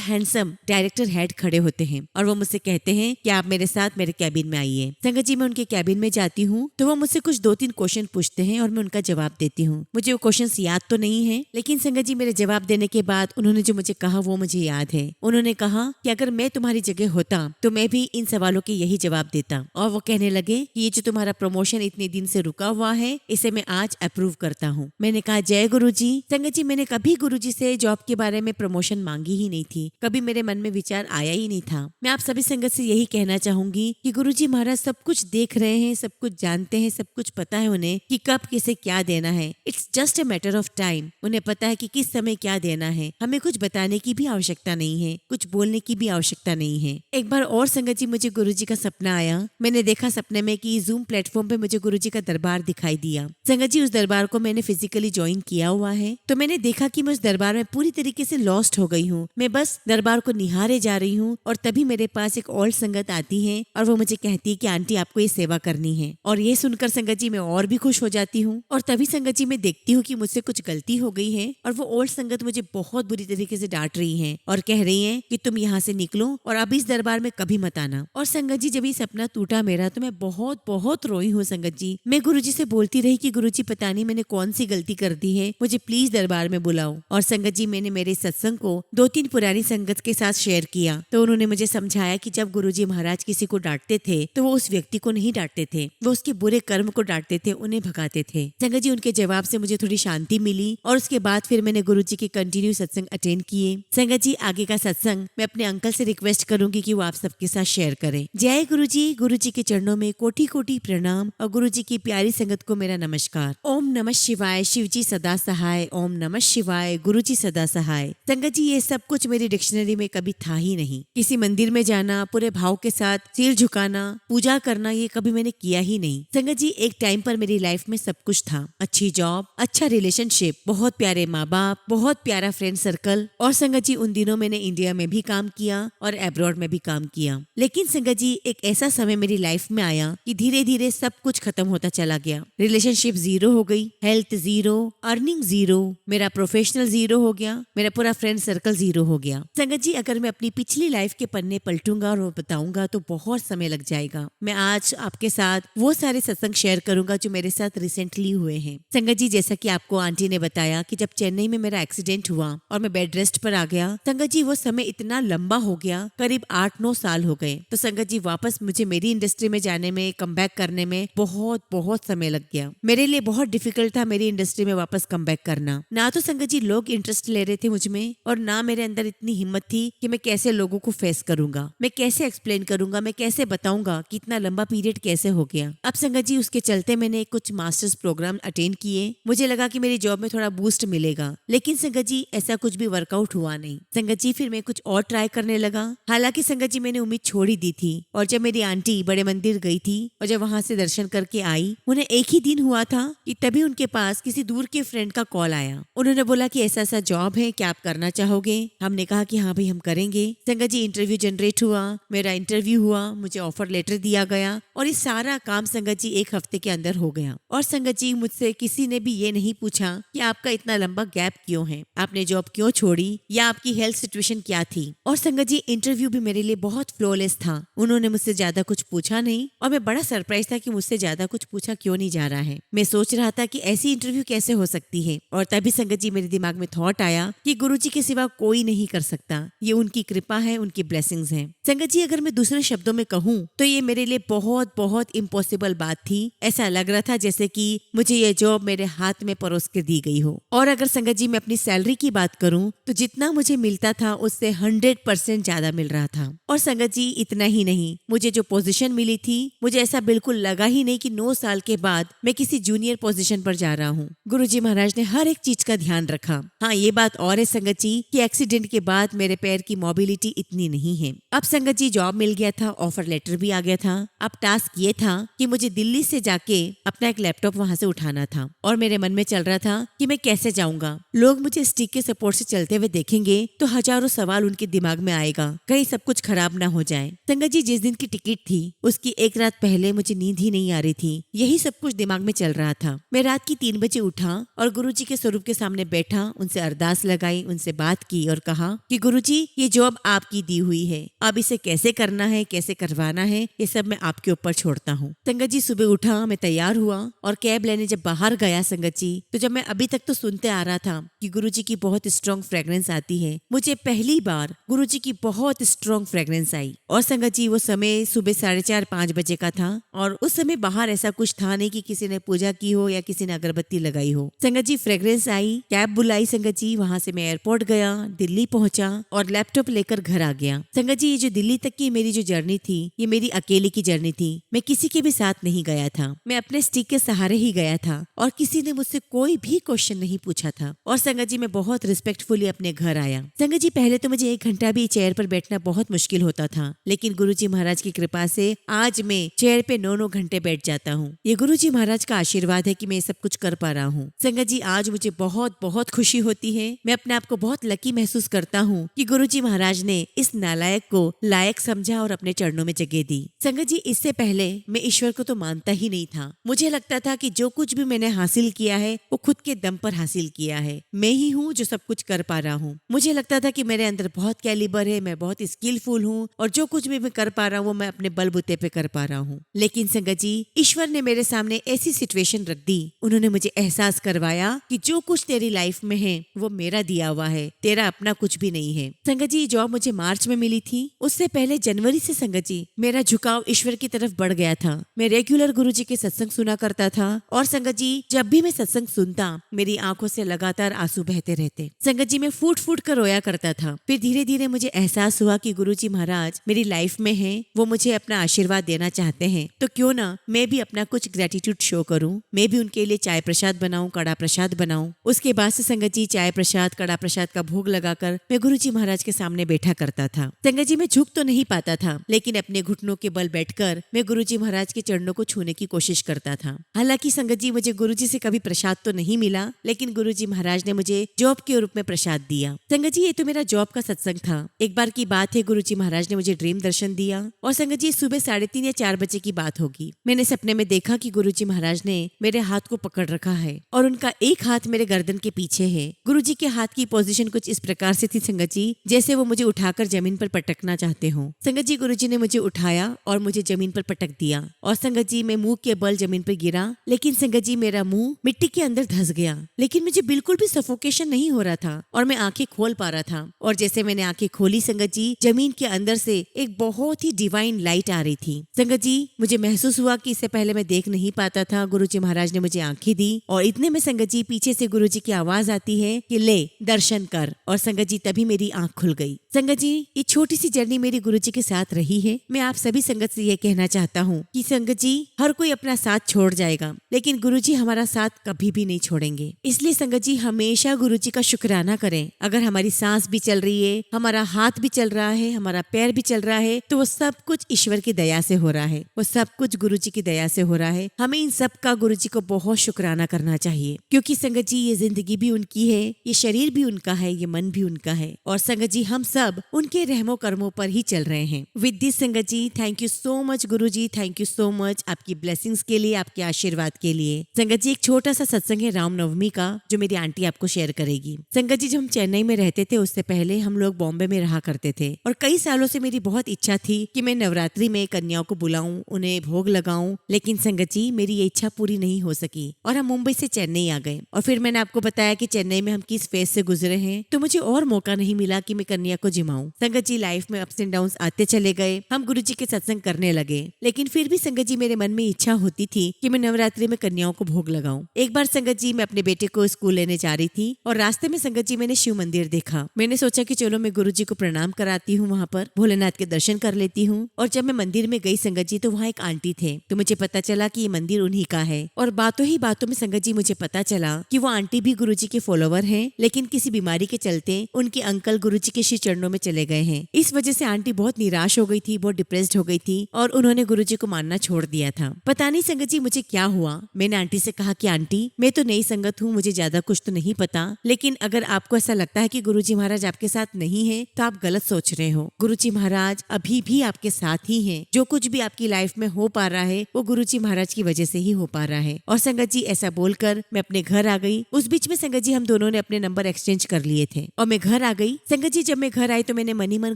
हैंडसम डायरेक्टर हेड खड़े होते हैं और वो मुझसे कहते हैं कि आप मेरे साथ मेरे कैबिन में आइए। संगत जी मैं उनके कैबिन में जाती हूँ तो वो मुझसे कुछ 2-3 क्वेश्चन पूछते हैं और मैं उनका जवाब देती हूँ। मुझे वो क्वेश्चंस याद तो नहीं है, लेकिन संगत जी मेरे जवाब देने के बाद उन्होंने जो मुझे कहा वो मुझे याद है। उन्होंने कहा कि अगर मैं तुम्हारी जगह होता तो मैं भी इन सवालों के यही जवाब देता। और वो कहने लगे कि ये जो तुम्हारा प्रमोशन इतने दिन से रुका हुआ है इसे मैं आज अप्रूव करता हूँ। मैंने कहा जय गुरुजी। संगत जी मैंने कभी गुरुजी से जॉब के बारे में प्रमोशन मांगी ही नहीं थी, कभी मेरे मन में विचार आया ही नहीं था। मैं आप सभी संगत से यही कहना चाहूंगी कि गुरुजी महाराज सब कुछ देख रहे हैं, सब कुछ जानते हैं, सब कुछ पता है उन्हें कि कब किसे क्या देना है। It's just a matter of time. उन्हें पता है कि किस समय क्या देना है। हमें कुछ बताने की भी आवश्यकता नहीं है, कुछ बोलने की भी आवश्यकता नहीं है। एक बार और संगत जी मुझे गुरुजी का सपना आया। मैंने देखा सपने में कि जूम प्लेटफॉर्म पे मुझे गुरुजी का दरबार दिखाई दिया। संगत जी उस दरबार को मैंने फिजिकली ज्वाइन किया हुआ है, तो मैंने देखा कि मैं उस दरबार में पूरी तरीके से लॉस्ट हो गई हूँ। मैं बस दरबार को निहारे जा रही हूँ और तभी मेरे पास एक ओल्ड संगत आती है और वो मुझे कहती है कि आंटी आपको ये सेवा करनी है। और ये सुनकर संगत जी मैं और भी खुश हो जाती हूँ। और तभी संगत जी मैं देखती हूँ कि मुझसे कुछ गलती हो गई है और वो ओल्ड संगत मुझे बहुत बुरी तरीके से डांट रही है और कह रही है कि तुम यहाँ से निकलो और अब इस दरबार में कभी मत आना। और संगत जी जब ये सपना टूटा मेरा तो मैं बहुत बहुत रोई हूँ संगत जी। मैं गुरुजी से बोलती रही कि गुरुजी पता नहीं मैंने कौन सी गलती कर दी है, मुझे प्लीज दरबार में बुलाओ। और संगत जी मैंने मेरे सत्संग को 2-3 पुरानी संगत के साथ शेयर किया तो उन्होंने मुझे समझाया कि जब गुरुजी महाराज किसी को डांटते थे तो वो उस व्यक्ति को नहीं डांटते थे, वो उसके बुरे कर्म को डांटते थे, उन्हें भगाते थे। संगत जी उनके जवाब से मुझे थोड़ी शांति मिली और उसके बाद फिर मैंने गुरुजी के कंटिन्यू सत्संग अटेंड किए। संगत जी आगे का सत्संग मैं अपने अंकल से रिक्वेस्ट करूंगी कि वो आप सबके साथ शेयर करें। जय गुरुजी। गुरुजी के चरणों में कोटि कोटि प्रणाम और गुरुजी की प्यारी संगत को मेरा नमस्कार। ओम नमः शिवाय। शिवजी सदा सहाय। ओम नमः शिवाय। गुरुजी सदा सहाय। संगत जी ये सब कुछ मेरी डिक्शनरी में कभी था ही नहीं। किसी मंदिर में जाना, पूरे भाव के साथ सिर झुकाना, पूजा करना, ये कभी मैंने किया ही नहीं। संगत जी एक टाइम पर मेरी लाइफ में सब कुछ था, अच्छी जॉब, अच्छा रिलेशनशिप, बहुत प्यारे माँ बाप, बहुत प्यारा फ्रेंड सर्कल। और संगत जी उन दिनों मैंने इंडिया में भी काम किया और अब्रॉड में भी काम किया। लेकिन संगत जी एक ऐसा समय मेरी लाइफ में आया कि धीरे धीरे सब कुछ खत्म होता चला गया। रिलेशनशिप जीरो हो गई, हेल्थ जीरो, अर्निंग जीरो, मेरा प्रोफेशनल जीरो हो गया, मेरा पूरा फ्रेंड सर्कल जीरो हो गया। संगत जी अगर मैं अपनी पिछली लाइफ के पन्ने पलटूंगा और बताऊंगा तो बहुत समय लग जाएगा। मैं आज आपके साथ वो सारे सत्संग शेयर करूंगा जो मेरे साथ रिसेंटली हुए हैं। संगत जी जैसा कि आपको आंटी ने बताया कि जब चेन्नई में मेरा एक्सीडेंट हुआ और मैं बेड रेस्ट पर आ गया, संगत जी वो समय इतना लंबा हो गया, करीब 8-9 साल हो गए। तो संगत जी वापस मुझे मेरी इंडस्ट्री में जाने में, कम बैक करने में बहुत समय लग गया। मेरे लिए बहुत डिफिकल्ट था मेरी इंडस्ट्री में वापस कम बैक करना। ना तो संगत जी लोग इंटरेस्ट ले रहे थे मुझ में और ना मेरे अंदर इतनी हिम्मत थी कि मैं कैसे लोगों को फेस करूंगा, मैं कैसे एक्सप्लेन करूंगा, मैं कैसे बताऊंगा कि इतना लंबा पीरियड कैसे हो गया। अब संगत जी उसके चलते मैंने कुछ मास्टर्स प्रोग्राम अटेंड किए। मुझे लगा कि मेरी जॉब में थोड़ा बूस्ट मिलेगा, लेकिन संगत जी ऐसा कुछ भी वर्कआउट हुआ नहीं। संगत जी फिर मैं कुछ और ट्राई करने लगा। हालांकि संगत जी मैंने उम्मीद छोड़ ही दी थी। और जब मेरी आंटी बड़े मंदिर गई थी और जब वहां से दर्शन करके आई, उन्हें एक ही दिन हुआ था कि तभी उनके पास किसी दूर के फ्रेंड का कॉल आया। उन्होंने बोला कि ऐसा ऐसा जॉब है, क्या आप करना चाहोगे? हमने कहा कि हाँ भाई हम करेंगे। संगत जी इंटरव्यू जनरेट हुआ, मेरा इंटरव्यू हुआ, मुझे ऑफर लेटर दिया गया और ये सारा काम संगत जी 1 हफ्ते के अंदर हो गया। और संगत जी मुझसे किसी ने भी ये नहीं पूछा कि आपका इतना लंबा गैप क्यों है, आपने जॉब क्यों छोड़ी या आपकी हेल्थ सिचुएशन क्या थी। और संगत जी इंटरव्यू भी मेरे लिए बहुत फ्लॉलेस था। उन्होंने मुझसे ज्यादा कुछ पूछा नहीं और मैं बड़ा सरप्राइज था कि मुझसे ज्यादा कुछ पूछा क्यों नहीं जा रहा है। मैं सोच रहा था कि ऐसी इंटरव्यू कैसे हो सकती है। और तभी संगत जी मेरे दिमाग में थॉट आया कि गुरुजी के सिवा कोई नहीं कर सकता, ये उनकी कृपा है, उनकी ब्लेसिंग्स हैं। संगत जी अगर मैं दूसरे शब्दों में कहूँ तो ये मेरे लिए बहुत इम्पॉसिबल बात थी। ऐसा लग रहा था जैसे कि मुझे ये जॉब मेरे हाथ में परोस के दी गई हो। और अगर संगत जी मैं अपनी सैलरी की बात करूं तो जितना मुझे मिलता था उससे 100% ज्यादा मिल रहा था। और संगत जी इतना ही नहीं, मुझे जो पोजीशन मिली थी, मुझे ऐसा बिल्कुल लगा ही नहीं कि 9 साल के बाद मैं किसी जूनियर पोजीशन पर जा रहा हूँ। गुरुजी महाराज ने हर एक चीज का ध्यान रखा। हाँ, ये बात और है संगत जी कि एक्सीडेंट के बाद मेरे पैर की मोबिलिटी इतनी नहीं है। अब संगत जी जॉब मिल गया था, ऑफर लेटर भी आ गया था। अब टास्क ये था कि मुझे दिल्ली से जाके अपना एक लैपटॉप वहां से उठाना था और मेरे मन में चल रहा था कि मैं कैसे जाऊंगा। लोग मुझे स्टिक के सपोर्ट से चलते हुए देखेंगे तो हजारों सवाल उनके दिमाग में आएगा, कहीं सब कुछ खराब ना हो जाए। संगत जी जिस दिन की टिकट थी उसकी एक रात पहले मुझे नींद ही नहीं आ रही थी। यही सब कुछ दिमाग में चल रहा था। मैं रात की 3 बजे उठा और गुरुजी के स्वरूप के सामने बैठा, उनसे अरदास लगाई, उनसे बात की और कहा कि गुरुजी ये जॉब आपकी दी हुई है, अब इसे कैसे करना है, कैसे करवाना है, ये सब मैं आपके ऊपर छोड़ता हूँ। संगत जी सुबह उठा, मैं तैयार हुआ और कैब लेने जब बाहर गया संगत जी, तो जब मैं अभी तक तो सुनते आ रहा था कि गुरुजी की बहुत स्ट्रॉन्ग फ्रेग्रेंस आती है, मुझे पहली बार गुरुजी की बहुत स्ट्रॉन्ग फ्रेग्रेंस आई। और संगत जी वो समय सुबह 4:30-5 बजे का था और उस समय बाहर ऐसा कुछ था नहीं कि किसी ने पूजा की हो या किसी ने अगरबत्ती लगाई हो। संगत जी फ्रेग्रेंस आई, कैब बुलाई संगत जी, वहां से मैं एयरपोर्ट गया, दिल्ली पहुंचा और लैपटॉप लेकर घर आ गया। संगत जी ये जो दिल्ली तक की मेरी जो जर्नी थी, ये मेरी अकेले की जर्नी थी। मैं किसी के भी साथ नहीं गया था, मैं अपने स्टिक के सहारे ही गया था और किसी ने मुझसे कोई भी क्वेश्चन नहीं पूछा था। और संगत जी मैं बहुत रिस्पेक्टफुली अपने घर आया। संगत जी पहले तो मुझे 1 घंटा भी चेयर पर बैठना बहुत मुश्किल होता था, लेकिन गुरुजी महाराज की कृपा से आज मैं चेयर पे 9-9 घंटे बैठ जाता हूँ। ये गुरुजी महाराज का आशीर्वाद है कि मैं ये सब कुछ कर पा रहा हूँ। संगत जी आज मुझे बहुत बहुत खुशी होती है। मैं अपने आप को बहुत लकी महसूस करता हूँ कि गुरुजी महाराज ने इस नालायक को लायक समझा और अपने चरणों में जगह दी। संगत जी इससे पहले मैं ईश्वर को तो मानता ही नहीं था। मुझे लगता था कि जो कुछ भी मैंने हासिल किया है वो खुद के दम पर हासिल किया है। मैं ही हूँ जो सब कुछ कर पा रहा हूँ। मुझे लगता था कि मेरे अंदर बहुत कैलिबर है, मैं बहुत स्किलफुल हूँ और जो कुछ भी मैं कर पा रहा हूँ वो मैं अपने बलबूते पे कर पा रहा हूँ। लेकिन संगत जी ईश्वर ने मेरे सामने ऐसी सिचुएशन रख दी, उन्होंने मुझे एहसास करवाया कि जो कुछ तेरी लाइफ में है वो मेरा दिया हुआ है, तेरा अपना कुछ भी नहीं है। संगत जी जॉब मुझे मार्च में मिली थी, उससे पहले जनवरी से संगत जी मेरा झुकाव ईश्वर की तरफ बढ़ गया था। मैं रेगुलर गुरुजी के सत्संग सुना करता था और संगत जी जब भी मैं सत्संग सुनता मेरी आंखों से लगातार आंसू बहते रहते। संगत जी मैं फूट फूट कर रोया करता था। फिर धीरे धीरे मुझे एहसास हुआ कि गुरुजी महाराज मेरी लाइफ में है, वो मुझे अपना आशीर्वाद देना चाहते हैं, तो क्यों ना मैं भी अपना कुछ ग्रेटिट्यूड शो करूं, मैं भी उनके लिए चाय प्रसाद बनाऊं, कड़ा प्रसाद बनाऊं। उसके बाद से संगत जी चाय प्रसाद, कड़ा प्रसाद का भोग लगाकर मैं गुरुजी महाराज के सामने बैठा करता था। संगत जी मैं झुक तो नहीं पाता था, लेकिन अपने घुटनों के बल बैठकर मैं गुरुजी महाराज के चरणों को छूने की कोशिश करता था। हालांकि संगत जी मुझे गुरुजी से कभी प्रसाद तो नहीं मिला, लेकिन गुरुजी महाराज ने मुझे जॉब के रूप में प्रसाद दिया। संगत जी ये तो मेरा जॉब का सत्संग था। एक बार की बात है, गुरुजी महाराज ने मुझे ड्रीम दर्शन दिया और संगत जी सुबह 3:30 या 4 बजे की बात होगी। मैंने सपने में देखा कि गुरुजी महाराज ने मेरे हाथ को पकड़ रखा है और उनका एक हाथ मेरे गर्दन के पीछे है। गुरुजी के हाथ की पोजीशन कुछ इस प्रकार से थी संगत जी, जैसे वो मुझे उठाकर जमीन पर पटकना चाहते हो। संगत जी गुरुजी ने मुझे उठाया और मुझे जमीन पर पटक दिया और संगत जी मैं मुंह के बल जमीन पर गिरा, लेकिन संगत जी मेरा मुंह मिट्टी के अंदर धंस गया। लेकिन मुझे बिल्कुल भी सफोकेशन नहीं हो रहा था और मैं आंखें खोल पा रहा था। और जैसे मैंने आंखें खोली संगत जी जमीन के अंदर से एक बहुत ही डिवाइन लाइट आ रही थी। संगत जी मुझे महसूस हुआ कि इससे पहले मैं देख नहीं पाता था। गुरुजी महाराज ने मुझे आंखें दी और इतने में संगत जी पीछे से गुरुजी की आवाज आती है कि ले दर्शन कर, और संगत जी तभी मेरी आंख खुल गई। संगत जी ये छोटी सी जर्नी मेरी गुरुजी के साथ रही है। मैं आप सभी संगत से ये कहना चाहता हूँ कि संगत जी हर कोई अपना साथ छोड़ जाएगा, लेकिन गुरुजी हमारा साथ कभी भी नहीं छोड़ेंगे। इसलिए संगत जी हमेशा गुरुजी का शुक्राना करें। अगर हमारी सांस भी चल रही है, हमारा हाथ भी चल रहा है, हमारा पैर भी चल रहा है, तो वो सब कुछ ईश्वर की दया से हो रहा है, वो सब कुछ गुरुजी की दया से हो रहा है। हमें इन सब का गुरुजी को बहुत शुक्राना करना चाहिए, क्योंकि संगत जी ये जिंदगी भी उनकी है, ये शरीर भी उनका है, ये मन भी उनका है, और संगत जी हम सब उनके रहमो कर्मों पर ही चल रहे हैं। विद दिस संगत जी थैंक यू सो मच गुरुजी, थैंक यू सो मच आपकी ब्लेसिंग्स के लिए, आपके आशीर्वाद के लिए। संगत जी एक छोटा सा सत्संग है रामनवमी का जो मेरी आंटी आपको शेयर करेगी। संगत जी जब हम चेन्नई में रहते थे उससे पहले हम लोग बॉम्बे में रहा करते थे, और कई सालों से मेरी बहुत इच्छा थी कि मैं नवरात्रि में कन्याओं को बुलाऊं, उन्हें भोग लगाऊं, लेकिन संगत जी मेरी ये इच्छा पूरी नहीं हो सकी और हम मुंबई से चेन्नई आ गए। और फिर मैंने आपको बताया कि चेन्नई में हम किस फेज से गुजरे हैं, तो मुझे और मौका नहीं मिला कि मैं कन्या को जिमाऊं। संगत जी, लाइफ में अप्स एंड डाउन आते चले गए। हम गुरुजी के सत्संग करने लगे, लेकिन फिर भी संगत जी मेरे मन में इच्छा होती थी कि मैं नवरात्रि में कन्याओं को भोग लगाऊं। एक बार संगत जी मैं अपने बेटे को स्कूल लेने जा रही थी और रास्ते में संगत जी मैंने शिव मंदिर देखा। मैंने सोचा कि चलो मैं गुरुजी को प्रणाम कराती हूँ, वहाँ पर भोलेनाथ के दर्शन कर लेती हूँ। और जब मैं मंदिर में गई संगत जी, तो वहाँ एक आंटी थे। तो मुझे पता चला कि ये मंदिर उन्हीं का है। और बातों ही बातों में संगत जी मुझे पता चला कि वो आंटी भी गुरुजी के फॉलोवर हैं, लेकिन किसी बीमारी के चलते उनके अंकल गुरुजी के श्री चरणों में चले गए हैं। इस वजह से आंटी बहुत निराश हो गई थी, बहुत डिप्रेस्ड हो गई थी और उन्होंने गुरुजी को मानना छोड़ दिया था। पता नहीं संगत जी मुझे क्या हुआ। मैंने आंटी से कहा कि आंटी, मैं तो नई संगत हूँ, मुझे ज्यादा कुछ तो नहीं पता, लेकिन अगर आपको ऐसा लगता है कि गुरुजी महाराज आपके साथ नहीं है तो आप गलत सोच रहे हो। गुरुजी महाराज अभी भी आपके साथ ही हैं। जो कुछ भी आपकी लाइफ में हो पा रहा है वो गुरुजी महाराज की वजह से ही हो पा रहा है। और संगत जी ऐसा बोलकर मैं अपने घर आ गई। उस बीच में संगत जी हम दोनों ने अपने नंबर एक्सचेंज कर लिए थे और मैं घर आ गई। संगत जी जब मैं घर आई तो मैंने मनी मन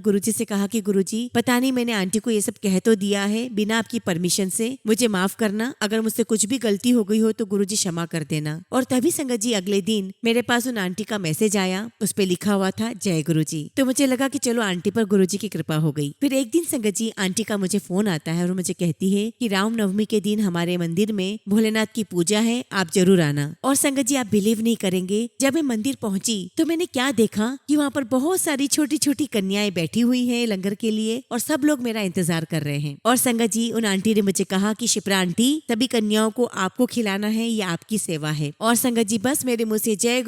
गुरुजी से कहा कि गुरुजी, पता नहीं मैंने आंटी को ये सब कह तो दिया है बिना आपकी परमिशन से, मुझे माफ करना। अगर मुझसे कुछ भी गलती हो गई हो तो गुरुजी क्षमा कर देना। और तभी संगत जी अगले दिन मेरे पास उन आंटी का मैसेज आया, उस पे लिखा हुआ था जय गुरुजी। तो मुझे लगा कि चलो आंटी पर गुरुजी की कृपा हो गई। फिर एक दिन संगत जी आंटी का मुझे फोन आता है और मुझे कहती है कि रामनवमी के दिन हमारे मंदिर में भोलेनाथ की पूजा है, आप जरूर आना। और संगत जी आप बिलीव नहीं करेंगे, जब मैं मंदिर पहुंची तो मैंने क्या देखा कि वहाँ पर बहुत सारी छोटी छोटी कन्याएं बैठी हुई हैं लंगर के लिए और सब लोग मेरा इंतजार कर रहे हैं। और संगत जी उन आंटी ने मुझे कहा कि शिप्रा आंटी, सभी कन्याओं को आपको खिलाना है, ये आपकी सेवा है। और संगत जी बस मेरे मुंह से जय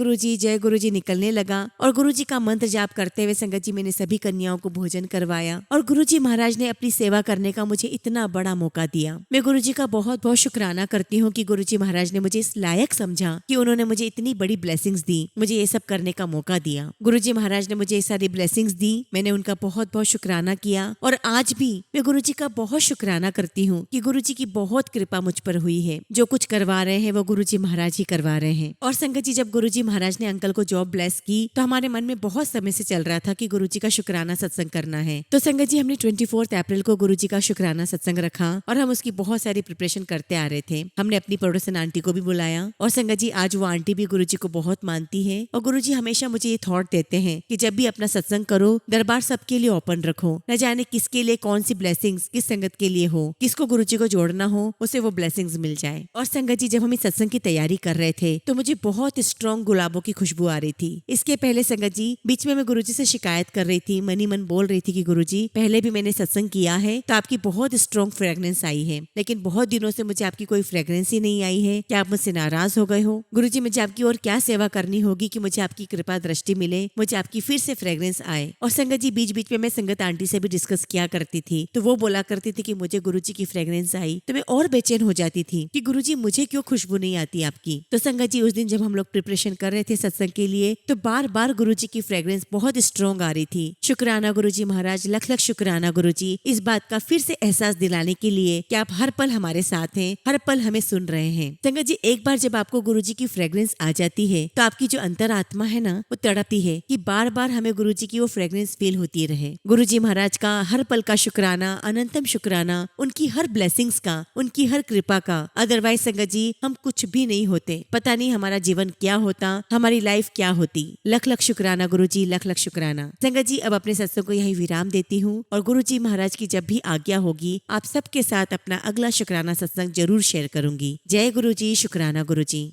गुरुजी निकलने लगा और गुरुजी का मंत्र जाप करते हुए संगत जी मैंने सभी कन्याओं को भोजन करवाया। और गुरुजी महाराज ने अपनी सेवा करने का मुझे इतना बड़ा मौका दिया। मैं गुरुजी का बहुत बहुत शुक्राना करती हूँ कि गुरुजी महाराज ने मुझे इस लायक समझा कि उन्होंने मुझे इतनी बड़ी ब्लेसिंग्स दी, मुझे ये सब करने का मौका दिया। गुरुजी महाराज ने मुझे ये सारी ब्लेसिंग्स दी, मैंने उनका बहुत बहुत शुक्राना किया। और आज भी मैं गुरुजी का बहुत शुक्राना करती हूँ कि गुरुजी की बहुत कृपा मुझ पर हुई है। जो कुछ करवा रहे हैं वो गुरुजी महाराज ही करवा रहे हैं। और संगत जी जब गुरुजी महाराज ने अंकल को जॉब ब्लेस की तो हमारे मन में बहुत समय से चल रहा था कि गुरुजी का शुक्राना सत्संग करना है। तो संगत जी हमने 24 अप्रैल को गुरुजी का शुक्राना सत्संग रखा और हम उसकी बहुत सारी प्रिपरेशन करते आ रहे थे। हमने अपनी पड़ोसन आंटी को भी बुलाया। और संगत जी आज वो आंटी भी गुरुजी को बहुत मानती है। और गुरुजी हमेशा मुझे ये थॉट देते हैं कि जब भी अपना सत्संग करो, दरबार सबके लिए ओपन रखो। न जाने किसके लिए कौन सी ब्लेसिंग्स किस संगत के लिए हो, किसको गुरुजी को जोड़ना हो, उसे वो ब्लेसिंग्स मिल जाए। और संगत जी जब हम इस सत्संग की तैयारी कर रहे थे तो मुझे बहुत स्ट्रॉन्ग गुलाबों की खुशबू आ रही थी। इसके पहले संगत जी बीच में मैं गुरुजी से शिकायत कर रही थी, मनी मन बोल रही थी कि गुरुजी पहले भी मैंने सत्संग किया है तो आपकी बहुत स्ट्रॉन्ग फ्रेग्रेंस आई है, लेकिन बहुत दिनों से मुझे आपकी कोई फ्रेग्रेंस ही नहीं आई है। क्या आप मुझसे नाराज हो गए हो? गुरुजी मुझे आपकी और क्या सेवा करनी होगी कि मुझे आपकी कृपा दृष्टि मिले, मुझे आपकी फिर से फ्रेग्रेंस आए। और संगत जी बीच बीच में मैं संगत आंटी से भी डिस्कस किया करती थी तो वो बोला करती थी कि मुझे गुरुजी की फ्रेग्रेंस आई तो मैं और बेचैन हो जाती थी कि गुरुजी मुझे क्यों खुशबू नहीं आती आपकी। तो संगत जी उस दिन जब हम लोग प्रिपरेशन कर रहे थे सत्संग के लिए तो बार बार गुरुजी की फ्रेग्रेंस बहुत स्ट्रॉन्ग आ रही थी। शुक्राना गुरुजी महाराज, लख लख शुक्राना गुरुजी इस बात का फिर से एहसास दिलाने के लिए कि आप हर पल हमारे साथ हैं, हर पल हमें सुन रहे हैं। संगत जी एक बार जब आपको गुरुजी की फ्रेग्रेंस आ जाती है तो आपकी जो अंतरात्मा है ना वो तड़पती है कि बार बार हमें गुरुजी की वो फ्रेग्रेंस फील होती रहे। गुरुजी महाराज का हर पल का शुक्राना, अनंतम शुक्राना, उनकी हर ब्लेसिंग्स का, उनकी हर कृपा का। अदरवाइज संगत जी हम कुछ भी नहीं होते, पता नहीं हमारा जीवन क्या होता, हमारी लाइफ क्या होती। लख लख शुक्राना गुरुजी, लख लख शुक्राना। संगत जी अब अपने सत्संग को यही विराम देती हूँ और गुरुजी महाराज की जब भी आज्ञा होगी आप सबके साथ अपना अगला शुक्राना सत्संग जरूर शेयर करूंगी। जय गुरुजी, शुक्राना गुरुजी।